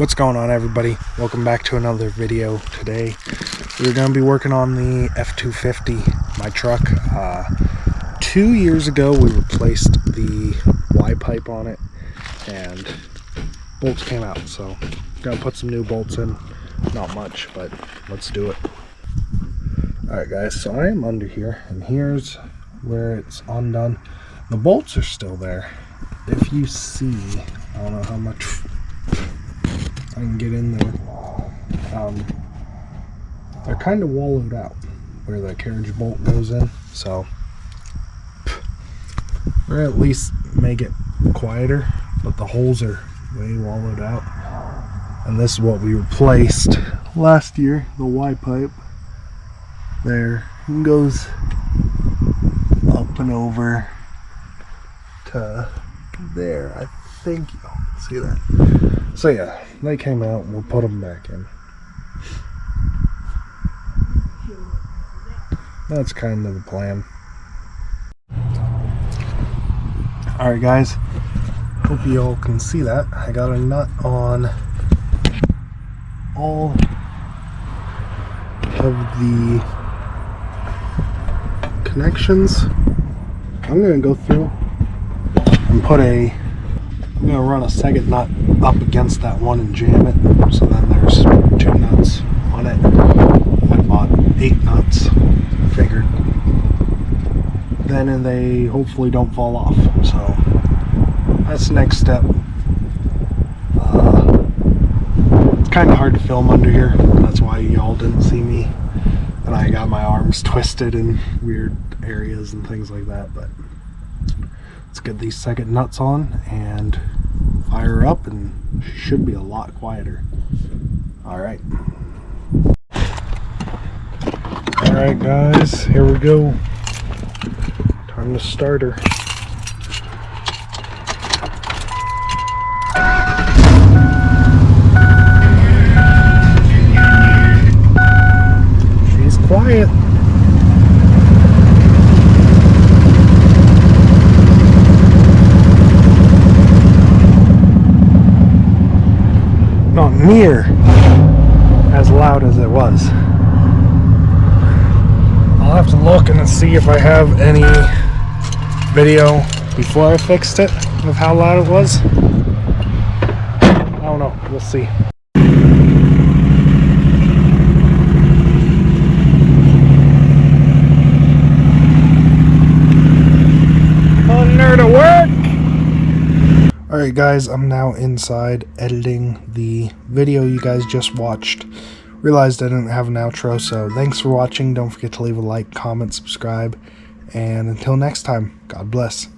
What's going on, everybody? Welcome back to another video. Today we're going to be working on the F250, my truck. 2 years ago we replaced the Y pipe on it and bolts came out, so I'm going to put some new bolts in. Not much, but let's do it. Alright guys, so I am under here and here's where it's undone. The bolts are still there. If you see, I don't know how much I can get in there. They're kind of wallowed out where the carriage bolt goes in, so or at least make it quieter, but the holes are way wallowed out. And this is what we replaced last year, the Y pipe. There, it goes up and over to there. I think you'll see that. So yeah, they came out, we'll put them back in. That's kind of the plan. Alright guys, hope you all can see that. I got a nut on all of the connections. I'm going to go through and I'm going to run a second nut up against that one and jam it, so then there's 2 nuts on it. I bought 8 nuts, figured. Then and they hopefully don't fall off, so that's the next step. It's kind of hard to film under here, that's why y'all didn't see me. And I got my arms twisted in weird areas and things like that, but let's get these second nuts on and fire her up, and she should be a lot quieter. Alright. Alright guys, here we go. Time to start her. She's quiet. Not near as loud as it was. I'll have to look and see if I have any video before I fixed it of how loud it was. I don't know, we'll see. Under to work! Alright guys, I'm now inside editing the video you guys just watched. Realized I didn't have an outro, so thanks for watching. Don't forget to leave a like, comment, subscribe, and until next time, God bless.